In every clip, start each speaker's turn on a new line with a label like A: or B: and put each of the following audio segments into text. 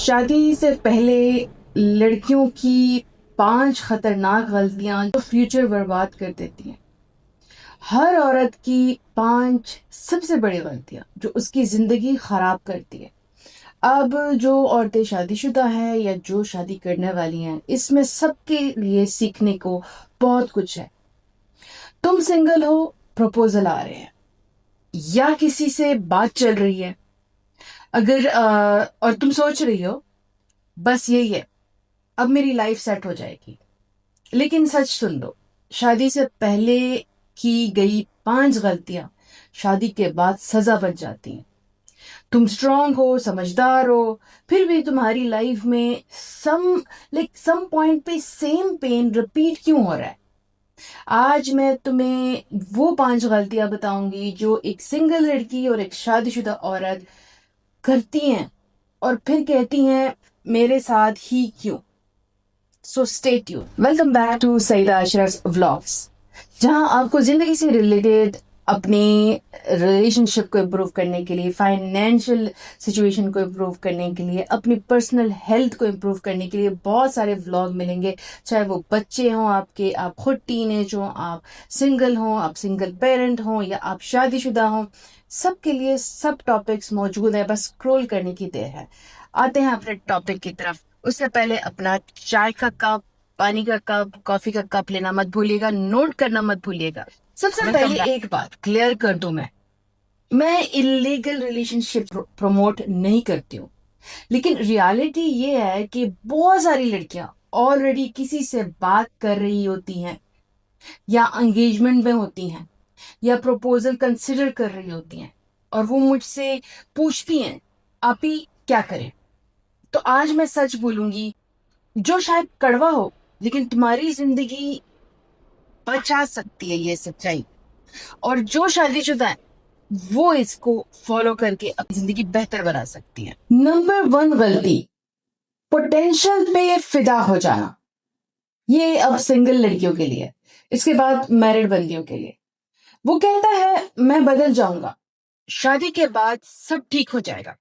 A: شادی سے پہلے لڑکیوں کی 5 خطرناک غلطیاں جو فیوچر برباد کر دیتی ہیں. ہر عورت کی 5 سب سے بڑی غلطیاں جو اس کی زندگی خراب کرتی ہے. اب جو عورتیں شادی شدہ ہیں یا جو شادی کرنے والی ہیں، اس میں سب کے لیے سیکھنے کو بہت کچھ ہے. تم سنگل ہو، پروپوزل آ رہے ہیں یا کسی سے بات چل رہی ہے، اگر اور تم سوچ رہی ہو بس یہی ہے، اب میری لائف سیٹ ہو جائے گی. لیکن سچ سن لو، شادی سے پہلے کی گئی 5 غلطیاں شادی کے بعد سزا بن جاتی ہیں. تم اسٹرانگ ہو، سمجھدار ہو، پھر بھی تمہاری لائف میں سم پوائنٹ پہ سیم پین ریپیٹ کیوں ہو رہا ہے. آج میں تمہیں وہ 5 غلطیاں بتاؤں گی جو ایک سنگل لڑکی اور ایک شادی شدہ عورت کرتی ہیں اور پھر کہتی ہیں میرے ساتھ ہی کیوں. So stay tuned. Welcome back to Saeeda Ashraf vlogs, جہاں آپ کو زندگی سے ریلیٹڈ اپنی ریلیشن شپ کو امپروو کرنے کے لیے، فائنینشیل سچویشن کو امپروو کرنے کے لیے، اپنی پرسنل ہیلتھ کو امپروو کرنے کے لیے بہت سارے ولاگ ملیں گے. چاہے وہ بچے ہوں آپ کے، آپ خود ٹین ایج ہوں، آپ سنگل ہوں، آپ سنگل پیرنٹ ہوں، یا آپ شادی شدہ ہوں، سب کے لیے سب ٹاپکس موجود ہیں. بس اسکرول کرنے کی دیر ہے. آتے ہیں اپنے ٹاپک کی طرف. اس سے پہلے اپنا چائے کا کپ، پانی کا کپ، کافی کا کپ لینا مت بھولیے گا، نوٹ کرنا مت بھولیے گا. سب سے پہلے ایک بات کلیئر کر دوں، میں انلیگل ریلیشن شپ پروموٹ نہیں کرتی ہوں، لیکن ریالٹی یہ ہے کہ بہت ساری لڑکیاں آلریڈی کسی سے بات کر رہی ہوتی ہیں، یا انگیجمنٹ میں ہوتی ہیں، یا پروپوزل کنسیڈر کر رہی ہوتی ہیں، اور وہ مجھ سے پوچھتی ہیں آپ ہی کیا کریں. تو آج میں سچ بولوں گی جو شاید کڑوا ہو، لیکن تمہاری زندگی بچا سکتی ہے یہ سچائی. اور جو شادی شدہ ہے وہ اس کو فالو کر کے اپنی زندگی بہتر بنا سکتی ہے. نمبر 1 غلطی، پوٹینشل پہ فدا ہو جانا. یہ اب سنگل لڑکیوں کے لیے، اس کے بعد میرڈ بندیوں کے لیے. وہ کہتا ہے میں بدل جاؤں گا، شادی کے بعد سب ٹھیک ہو جائے گا،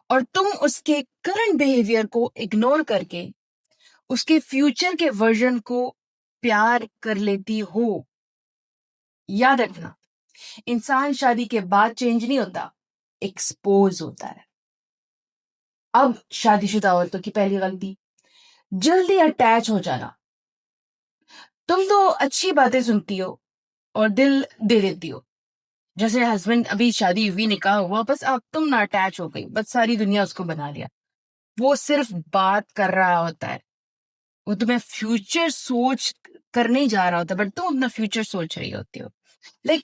A: اور تم اس کے کرنٹ بیہیویئر کو اگنور کر کے اس کے فیوچر کے ورژن کو پیار کر لیتی ہو. یاد رکھنا، انسان شادی کے بعد چینج نہیں ہوتا، ایکسپوز ہوتا ہے. اب شادی شدہ عورتوں کی پہلی غلطی، جلدی اٹیچ ہو جانا. تم تو اچھی باتیں سنتی ہو اور دل دے دیتی ہو، جیسے ہسبینڈ ابھی شادی ہوئی، نکاح ہوا، بس اب تم نہ اٹیچ ہو گئی، بس ساری دنیا اس کو بنا لیا. وہ صرف بات کر رہا ہوتا ہے، وہ تمہیں فیوچر سوچ کرنے جا رہا ہوتا ہے، بٹ تم اپنا فیوچر سوچ رہی ہوتی ہو.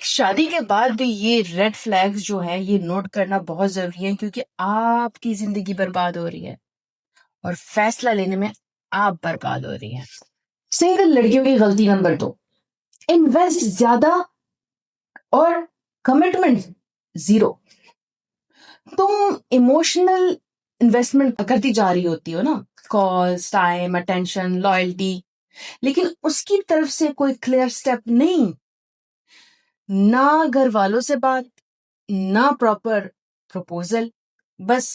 A: شادی کے بعد بھی یہ ریڈ فلیگز جو ہیں یہ نوٹ کرنا بہت ضروری ہے، کیونکہ آپ کی زندگی برباد ہو رہی ہے اور فیصلہ لینے میں آپ برباد ہو رہی ہیں. سنگل لڑکیوں کی غلطی نمبر 2، انویسٹ زیادہ اور کمٹمنٹ زیرو. تم ایموشنل انویسٹمنٹ کرتی جا رہی ہوتی ہو نا، کالز، ٹائم، اٹینشن، لائلٹی، لیکن اس کی طرف سے کوئی کلیئر سٹیپ نہیں. نہ گھر والوں سے بات، نہ پراپر پروپوزل، بس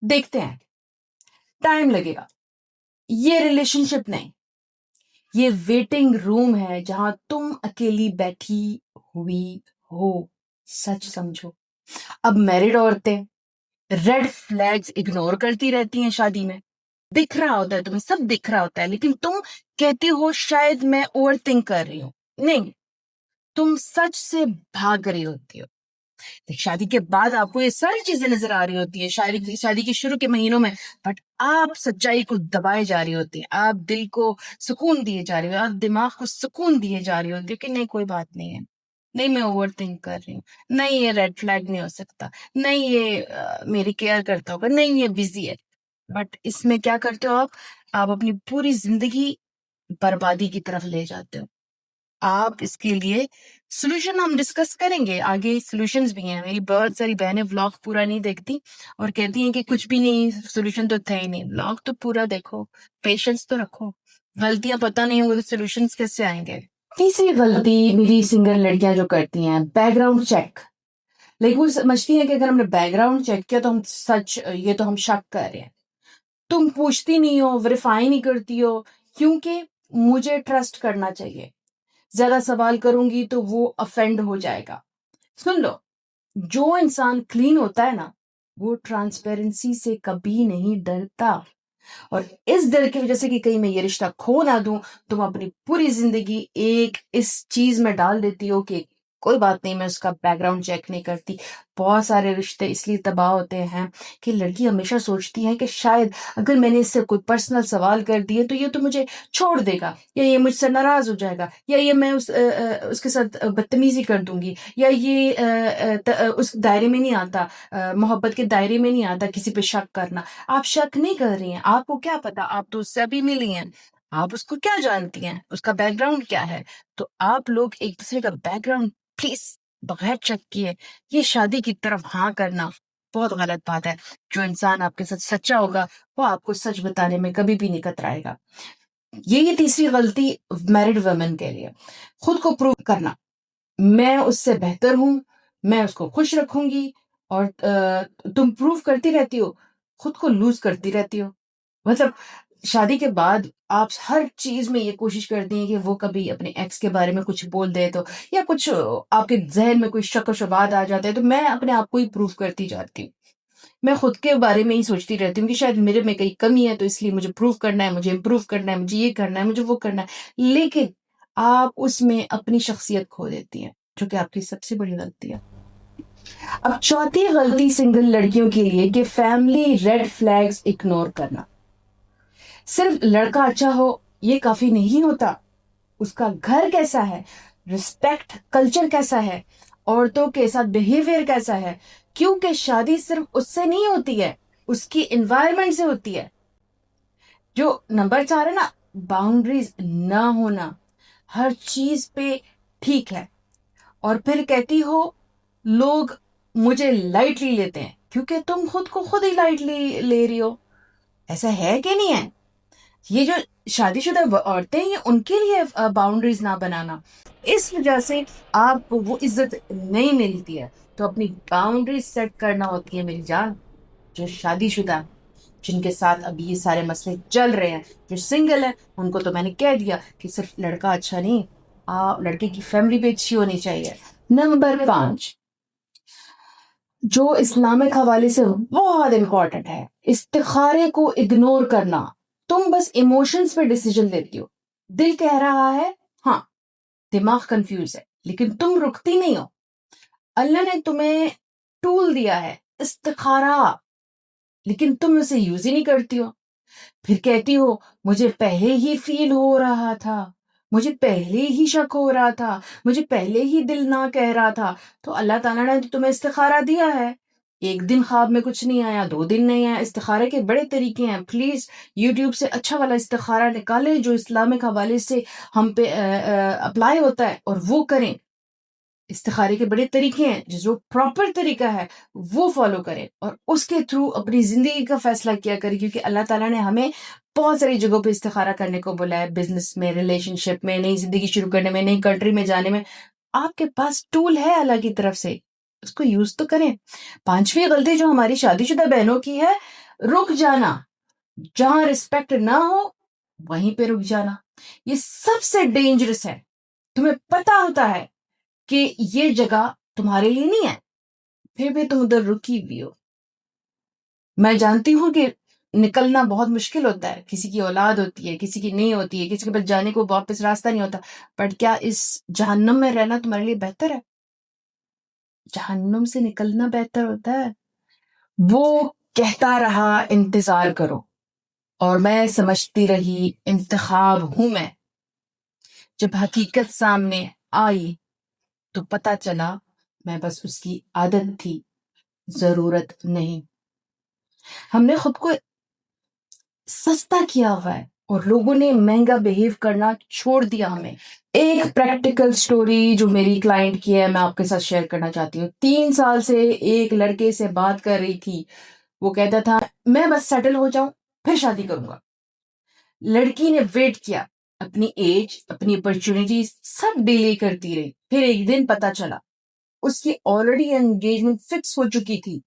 A: دیکھتے ہیں، ٹائم لگے گا. یہ ریلیشن شپ نہیں، یہ ویٹنگ روم ہے جہاں تم اکیلی بیٹھی ہوئی ہو. سچ سمجھو. اب میرڈ عورتیں ریڈ فلیگز اگنور کرتی رہتی ہیں. شادی میں دکھ رہا ہوتا ہے تمہیں، سب دکھ رہا ہوتا ہے، لیکن تم کہتی ہو شاید میں اوور تھنک کر رہی ہوں. نہیں، تم سچ سے بھاگ رہی ہوتی ہو. شادی کے بعد آپ کو یہ ساری چیزیں نظر آ رہی ہوتی ہیں شادی کے شروع کے مہینوں میں، بٹ آپ سچائی کو دبائے جا رہی ہوتی ہیں، آپ دل کو سکون دیے جا رہی ہو، آپ دماغ کو سکون دیے جا رہی ہوتی ہے کہ نہیں کوئی بات نہیں ہے، نہیں میں اوور تھنک کر رہی ہوں، نہیں یہ ریڈ فلیگ نہیں ہو سکتا، نہیں یہ میری کیئر کرتا ہوگا، نہیں یہ بزی ہے. بٹ اس میں کیا کرتے ہو آپ اپنی پوری زندگی بربادی کی طرف لے جاتے ہو. آپ اس کے لیے سولوشن ہم ڈسکس کریں گے آگے. سولوشنز بھی ہیں. میری بہت ساری بہنیں ولاگ پورا نہیں دیکھتی اور کہتی ہیں کہ کچھ بھی نہیں، سولوشن تو تھے ہی نہیں. ولاگ تو پورا دیکھو، پیشنس تو رکھو. غلطیاں پتہ نہیں ہوں گی تو سولوشنز کیسے آئیں گے. تیسری غلطی میری سنگل لڑکیاں جو کرتی ہیں، بیک گراؤنڈ چیک. لیکن وہ سمجھتی ہیں کہ اگر ہم نے بیک گراؤنڈ چیک کیا تو ہم یہ تو ہم شک کر رہے ہیں. تم پوچھتی نہیں ہو، ویریفائی نہیں کرتی ہو، کیونکہ مجھے ٹرسٹ کرنا چاہیے، زیادہ سوال کروں گی تو وہ افینڈ ہو جائے گا۔ سن لو، جو انسان کلین ہوتا ہے نا وہ ٹرانسپیرنسی سے کبھی نہیں ڈرتا، اور اس ڈر کی وجہ سے کہ کہیں میں یہ رشتہ کھو نہ دوں، تم اپنی پوری زندگی ایک اس چیز میں ڈال دیتی ہو کہ کوئی بات نہیں، میں اس کا بیک گراؤنڈ چیک نہیں کرتی۔ بہت سارے رشتے اس لیے تباہ ہوتے ہیں کہ لڑکی ہمیشہ سوچتی ہے کہ شاید اگر میں نے اس سے کوئی پرسنل سوال کر دیے تو یہ تو مجھے چھوڑ دے گا، یا یہ مجھ سے ناراض ہو جائے گا، یا یہ میں اس کے ساتھ بدتمیزی کر دوں گی، یا یہ اس دائرے میں نہیں آتا، محبت کے دائرے میں نہیں آتا کسی پہ شک کرنا۔ آپ شک نہیں کر رہی ہیں، آپ کو کیا پتا، آپ تو اس سے ابھی ملی ہیں، آپ اس کو کیا جانتی ہیں، اس کا بیک گراؤنڈ کیا ہے۔ تو آپ لوگ ایک دوسرے کا بیک گراؤنڈ پلیز بغیر چیک کیے یہ شادی کی طرف ہاں کرنا بہت غلط بات ہے۔ جو انسان آپ کے ساتھ سچا ہوگا وہ آپ کو سچ بتانے میں کبھی بھی نہیں کترائے گا۔ یہ تیسری غلطی میرڈ ویمن کے لیے، خود کو پروو کرنا، میں اس سے بہتر ہوں، میں اس کو خوش رکھوں گی، اور تم پروو کرتی رہتی ہو، خود کو لوز کرتی رہتی ہو۔ مطلب شادی کے بعد آپ ہر چیز میں یہ کوشش کرتی ہیں کہ وہ کبھی اپنے ایکس کے بارے میں کچھ بول دے تو، یا کچھ آپ کے ذہن میں کوئی شک و شبہات آ جاتے ہیں، تو میں اپنے آپ کو ہی پروف کرتی جاتی ہوں۔ میں خود کے بارے میں ہی سوچتی رہتی ہوں کہ شاید میرے میں کئی کمی ہے، تو اس لیے مجھے پروف کرنا ہے، مجھے امپروو کرنا ہے، مجھے یہ کرنا ہے، مجھے وہ کرنا ہے، لیکن آپ اس میں اپنی شخصیت کھو دیتی ہیں، جو کہ آپ کی سب سے بڑی غلطی ہے۔ اب چوتھی غلطی سنگل لڑکیوں کے لیے کہ فیملی ریڈ فلیگز اگنور کرنا۔ صرف لڑکا اچھا ہو یہ کافی نہیں ہوتا، اس کا گھر کیسا ہے، رسپیکٹ کلچر کیسا ہے، عورتوں کے ساتھ بیہیویئر کیسا ہے، کیونکہ شادی صرف اس سے نہیں ہوتی ہے، اس کی انوائرمنٹ سے ہوتی ہے۔ جو نمبر 4 ہے نا، باؤنڈریز نہ ہونا، ہر چیز پہ ٹھیک ہے، اور پھر کہتی ہو لوگ مجھے لائٹلی لیتے ہیں کیونکہ تم خود کو خود ہی لائٹلی لے رہی ہو۔ ایسا ہے کہ نہیں ہے؟ یہ جو شادی شدہ عورتیں ہیں ان کے لیے باؤنڈریز نہ بنانا، اس وجہ سے آپ کو وہ عزت نہیں ملتی ہے۔ تو اپنی باؤنڈریز سیٹ کرنا ہوتی ہے میری جان۔ جو شادی شدہ، جن کے ساتھ ابھی یہ سارے مسئلے چل رہے ہیں، جو سنگل ہیں، ان کو تو میں نے کہہ دیا کہ صرف لڑکا اچھا نہیں، لڑکے کی فیملی بھی اچھی ہونی چاہیے۔ نمبر 5 جو اسلامک حوالے سے بہت امپورٹنٹ ہے، استخارے کو اگنور کرنا۔ تم بس ایموشنز پہ ڈیسیجن لیتی ہو، دل کہہ رہا ہے ہاں، دماغ کنفیوز ہے، لیکن تم رکتی نہیں ہو۔ اللہ نے تمہیں ٹول دیا ہے استخارہ، لیکن تم اسے یوز ہی نہیں کرتی ہو۔ پھر کہتی ہو مجھے پہلے ہی فیل ہو رہا تھا، مجھے پہلے ہی شک ہو رہا تھا، مجھے پہلے ہی دل نہ کہہ رہا تھا۔ تو اللہ تعالیٰ نے تمہیں استخارہ دیا ہے، ایک دن خواب میں کچھ نہیں آیا، 2 دن نہیں آیا۔ استخارے کے بڑے طریقے ہیں، پلیز یوٹیوب سے اچھا والا استخارہ نکالیں جو اسلامک حوالے سے ہم پہ اپلائی ہوتا ہے، اور وہ کریں۔ استخارے کے بڑے طریقے ہیں، جو پراپر طریقہ ہے وہ فالو کریں، اور اس کے تھرو اپنی زندگی کا فیصلہ کیا کریں، کیونکہ اللہ تعالیٰ نے ہمیں بہت ساری جگہوں پہ استخارہ کرنے کو بولا ہے، بزنس میں، ریلیشن شپ میں، نئی زندگی شروع کرنے میں، نئی کنٹری میں جانے میں۔ آپ کے پاس ٹول ہے اللہ کی طرف سے، اس کو یوز تو کریں۔ 5ویں غلطی جو ہماری شادی شدہ بہنوں کی ہے، رک جانا۔ جہاں رسپیکٹ نہ ہو وہیں پہ رک جانا، یہ سب سے ڈینجرس ہے۔ تمہیں پتا ہوتا ہے کہ یہ جگہ تمہارے لیے نہیں ہے، پھر بھی تم ادھر رکی بھی ہو۔ میں جانتی ہوں کہ نکلنا بہت مشکل ہوتا ہے، کسی کی اولاد ہوتی ہے، کسی کی نہیں ہوتی ہے، کسی کے پاس جانے کو واپس راستہ نہیں ہوتا، بٹ کیا اس جہنم میں رہنا تمہارے لیے بہتر ہے؟ جہنم سے نکلنا بہتر ہوتا ہے۔ وہ کہتا رہا انتظار کرو، اور میں سمجھتی رہی انتخاب ہوں میں۔ جب حقیقت سامنے آئی تو پتا چلا میں بس اس کی عادت تھی، ضرورت نہیں۔ ہم نے خود کو سستا کیا ہوا ہے، اور لوگوں نے مہنگا بیہیو کرنا چھوڑ دیا ہمیں۔ ایک پریکٹیکل سٹوری جو میری کلائنٹ کی ہے میں آپ کے ساتھ شیئر کرنا چاہتی ہوں۔ 3 سال سے ایک لڑکے سے بات کر رہی تھی، وہ کہتا تھا میں بس سیٹل ہو جاؤں پھر شادی کروں گا۔ لڑکی نے ویٹ کیا، اپنی ایج، اپنی اپرچونٹیز سب ڈیلے کرتی رہی، پھر ایک دن پتا چلا اس کی آلریڈی انگیجمنٹ فکس ہو چکی تھی،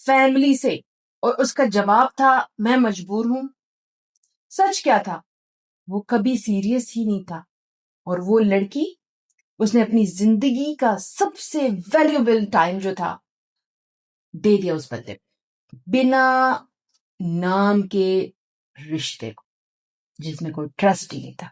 A: فیملی سے اور اس کا جواب تھا میں مجبور ہوں. سچ کیا تھا؟ وہ کبھی سیریس ہی نہیں تھا. اور وہ لڑکی، اس نے اپنی زندگی کا سب سے ویلیوبل ٹائم جو تھا دے دیا اس بندے کو، بنا نام کے رشتے کو جس میں کوئی ٹرسٹ ہی نہیں تھا.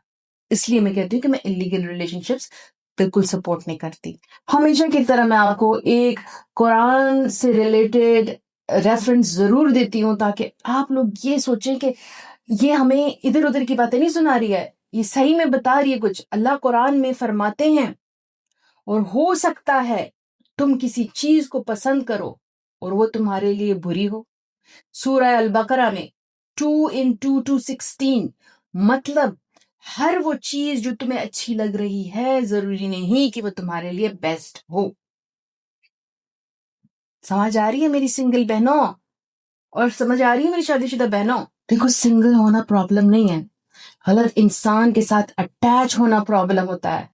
A: اس لیے میں کہتی ہوں کہ میں انلیگل ریلیشن شپس بالکل سپورٹ نہیں کرتی. ہمیشہ کی طرح میں آپ کو ایک قرآن سے ریلیٹڈ ریفرنس ضرور دیتی ہوں تاکہ آپ لوگ یہ سوچیں کہ یہ ہمیں ادھر ادھر کی باتیں نہیں سنا رہی ہے، یہ صحیح میں بتا رہی ہے کچھ. اللہ قرآن میں فرماتے ہیں اور ہو سکتا ہے تم کسی چیز کو پسند کرو اور وہ تمہارے لیے بری ہو. سورہ البقرہ میں 2:2-16 مطلب ہر وہ چیز جو تمہیں اچھی لگ رہی ہے ضروری نہیں کہ وہ تمہارے لیے بیسٹ ہو. سمجھ آ رہی ہے میری سنگل بہنوں؟ اور سمجھ آ رہی ہے میری شادی شدہ بہنوں؟ دیکھو، سنگل ہونا پرابلم نہیں ہے، غلط انسان کے ساتھ اٹیچ ہونا پرابلم ہوتا ہے.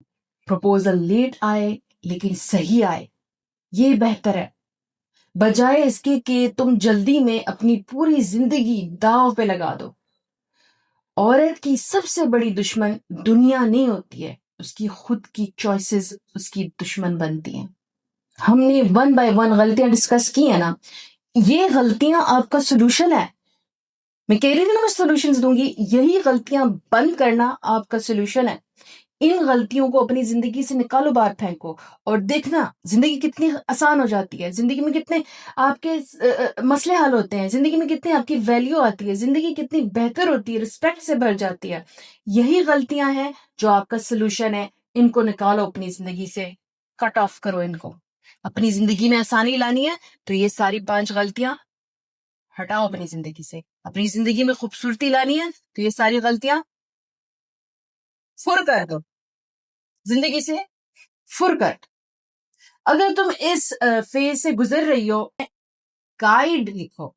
A: پروپوزل لیٹ آئے لیکن صحیح آئے، یہ بہتر ہے، بجائے اس کے کہ تم جلدی میں اپنی پوری زندگی داؤ پہ لگا دو. عورت کی سب سے بڑی دشمن دنیا نہیں ہوتی ہے، اس کی خود کی چوائسز اس کی دشمن بنتی ہیں. ہم نے 1 by 1 غلطیاں ڈسکس کی ہیں نا، یہ غلطیاں آپ کا سولوشن ہے. میں کہہ رہی تھی نا میں سولوشنز دوں گی، یہی غلطیاں بند کرنا آپ کا سولوشن ہے. ان غلطیوں کو اپنی زندگی سے نکالو، باہر پھینکو، اور دیکھنا زندگی کتنی آسان ہو جاتی ہے. زندگی میں کتنے آپ کے مسئلے حل ہوتے ہیں، زندگی میں کتنی آپ کی ویلیو آتی ہے، زندگی کتنی بہتر ہوتی ہے، رسپیکٹ سے بھر جاتی ہے. یہی غلطیاں ہیں جو آپ کا سولوشن ہے. ان کو نکالو اپنی زندگی سے، کٹ آف کرو ان کو. اپنی زندگی میں آسانی لانی ہے تو یہ ساری 5 غلطیاں ہٹاؤ اپنی زندگی سے. اپنی زندگی میں خوبصورتی لانی ہے تو یہ ساری غلطیاں فر کر دو، زندگی سے فر کر. اگر تم اس فیز سے گزر رہی ہو، گائیڈ لکھو.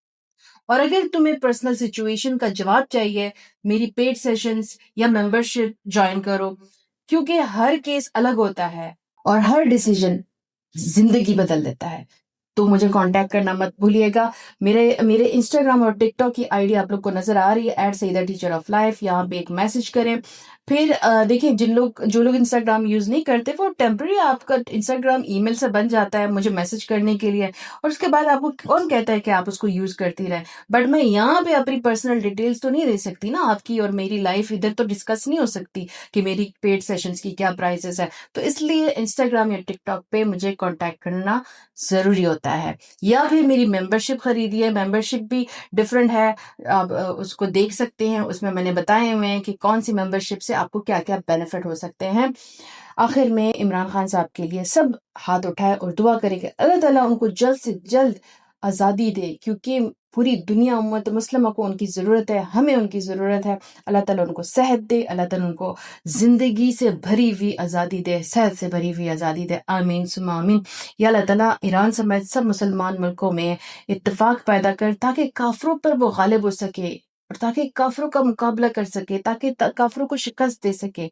A: اور اگر تمہیں پرسنل سچویشن کا جواب چاہیے، میری پیڈ سیشنز یا ممبرشپ جوائن کرو، کیونکہ ہر کیس الگ ہوتا ہے اور ہر ڈیسیجن زندگی بدل دیتا ہے. تو مجھے کانٹیکٹ کرنا مت بھولیے گا. میرے انسٹاگرام اور ٹک ٹاک کی آئی ڈی آپ لوگ کو نظر آ رہی ہے، @سعیدہ ٹیچر آف لائف. یہاں پہ ایک میسج کریں. پھر دیکھیں جو لوگ انسٹاگرام یوز نہیں کرتے، وہ ٹیمپرری آپ کا انسٹاگرام ای میل سے بن جاتا ہے مجھے میسج کرنے کے لیے، اور اس کے بعد آپ کو کون کہتا ہے کہ آپ اس کو یوز کرتی رہیں. بٹ میں یہاں پہ اپنی پرسنل ڈیٹیلز تو نہیں دے سکتی نا، آپ کی اور میری لائف ادھر تو ڈسکس نہیں ہو سکتی کہ میری پیڈ سیشنز کی کیا پرائزز ہے. تو اس لیے انسٹاگرام یا ٹک ٹاک پہ مجھے کانٹیکٹ کرنا ضروری ہوتا ہے. یا پھر میری ممبرشپ خریدیے، ممبرشپ بھی ڈفرینٹ ہے، آپ اس کو دیکھ سکتے ہیں. اس میں نے بتائے ہوئے ہیں کہ کون سی ممبرشپ سے آپ کو کیا کیا بینیفٹ ہو سکتے ہیں. آخر میں عمران خان صاحب کے لیے سب ہاتھ اٹھائے اور دعا کرے کہ اللہ تعالیٰ ان کو جلد سے جلد آزادی دے، کیونکہ پوری دنیا امت مسلمہ کو ان کی ضرورت ہے، ہمیں ان کی ضرورت ہے. اللہ تعالیٰ ان کو صحت دے، اللہ تعالیٰ ان کو زندگی سے بھری ہوئی آزادی دے، صحت سے بھری ہوئی آزادی دے. آمین ثم آمین. یا اللہ تعالیٰ ایران سمیت سب مسلمان ملکوں میں اتفاق پیدا کر تاکہ کافروں پر وہ غالب ہو سکے، اور تاکہ کافروں کا مقابلہ کر سکے، تاکہ کافروں کو شکست دے سکے.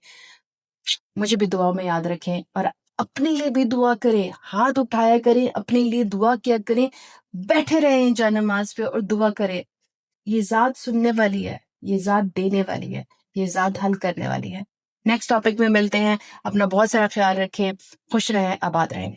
A: مجھے بھی دعا میں یاد رکھیں اور اپنے لیے بھی دعا کریں، ہاتھ اٹھایا کریں، اپنے لیے دعا کیا کریں، بیٹھے رہیں جا نماز پہ اور دعا کریں. یہ ذات سننے والی ہے، یہ ذات دینے والی ہے، یہ ذات حل کرنے والی ہے. نیکسٹ ٹاپک میں ملتے ہیں. اپنا بہت سارا خیال رکھیں، خوش رہیں، آباد رہیں.